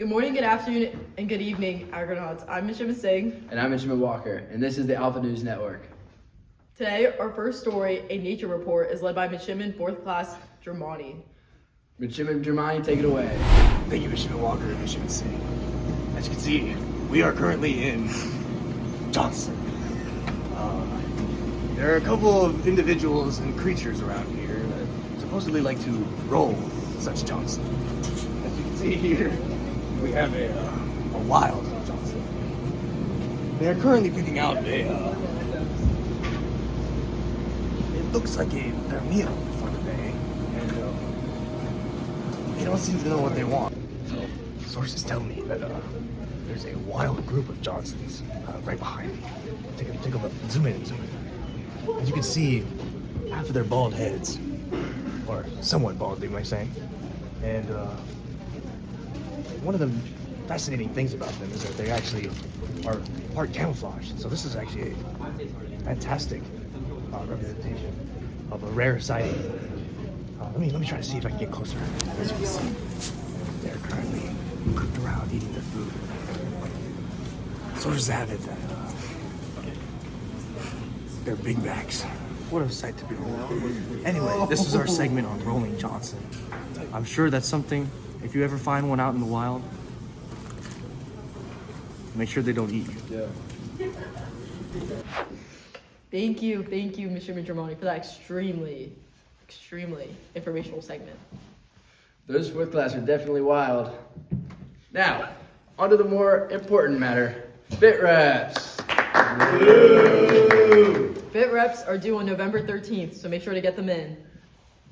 Good morning, good afternoon, and good evening, Argonauts. I'm Midshipman Singh. And I'm Midshipman Walker, and this is the Alpha News Network. Today, our first story, a nature report, is led by Midshipman 4th Class Germani. Midshipman Germani, take it away. Thank you, Midshipman Walker and Midshipman Singh. As you can see, we are currently in Johnson. There are a couple of individuals and creatures around here that supposedly like to roll such Johnson. As you can see here, we have a wild Johnson. They are currently picking out it looks like their meal for the day, and they don't seem to know what they want. So sources tell me that there's a wild group of Johnsons right behind me. Take a look. Zoom in. As you can see, half of their bald heads, or somewhat bald, they might say. And one of the fascinating things about them is that they actually are part camouflaged. So this is actually a fantastic representation of a rare sighting. Let me try to see if I can get closer. As you can see, they're currently cooked around eating their food. Sources have it that they're big bags. What a sight to behold. Anyway, this is our segment on Rolling Johnson. I'm sure that's something, if you ever find one out in the wild, make sure they don't eat you. Yeah. Thank you, Midshipman Germani, for that extremely informational segment. Those 4th class are definitely wild. Now, on to the more important matter, fit reps. Fit reps are due on November 13th, so make sure to get them in.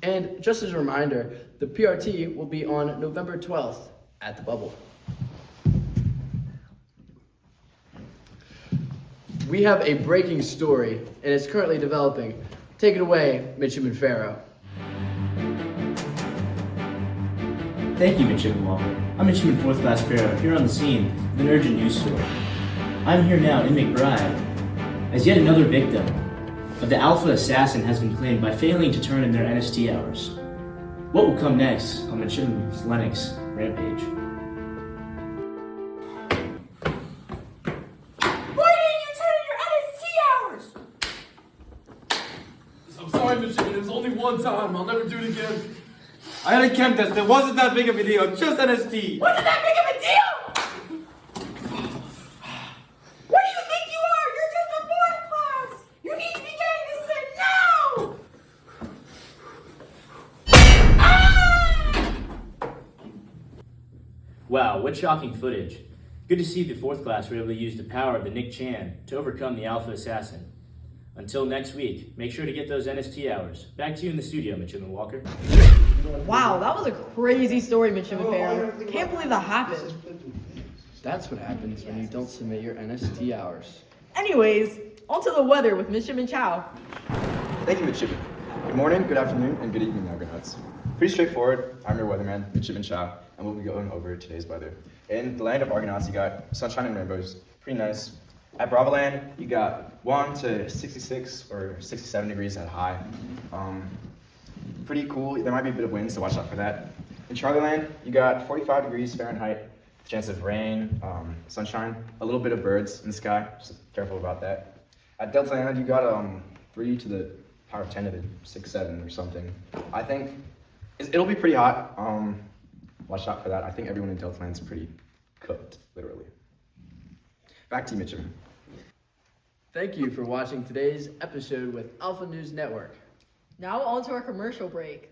And just as a reminder, the PRT will be on November 12th at the Bubble. We have a breaking story, and it's currently developing. Take it away, Midshipman Farrow. Thank you, Midshipman Walker. I'm Midshipman 4th Class Farrow, here on the scene with an urgent news story. I'm here now in McBride, as yet another victim of the Alpha Assassin has been claimed by failing to turn in their NST hours. What will come next on Midshipman Lennox Rampage? I'm sorry, Midshipman. It was only one time. I'll never do it again. I had a chem test. It wasn't that big of a deal. Just NST. Wasn't that big of a deal? What do you think you are? You're just a board class. You need to be getting this thing now. Ah! Wow, what shocking footage. Good to see the 4th class were able to use the power of the Nick Chan to overcome the Alpha Assassin. Until next week, make sure to get those NST hours. Back to you in the studio, Midshipman Walker. Wow, that was a crazy story, Midshipman Farrow. Can't believe that happened. That's what happens when you don't submit your NST hours. Anyways, on to the weather with Midshipman Chow. Thank you, Midshipman. Good morning, good afternoon, and good evening, Argonauts. Pretty straightforward. I'm your weatherman, Midshipman Chow, and we'll be going over today's weather. In the land of Argonauts, you got sunshine and rainbows. Pretty nice. At Bravoland, you got 1 to 66 or 67 degrees at high. Pretty cool. There might be a bit of wind, so watch out for that. In Charlieland, you got 45 degrees Fahrenheit, chance of rain, sunshine, a little bit of birds in the sky. Just careful about that. At Delta Land, you got 3 to the power of 10 to the 6, 7 or something. I think it'll be pretty hot. Watch out for that. I think everyone in Delta Land's pretty cooked, literally. Back to you, Midshipman. Thank you for watching today's episode with Alpha News Network. Now on to our commercial break.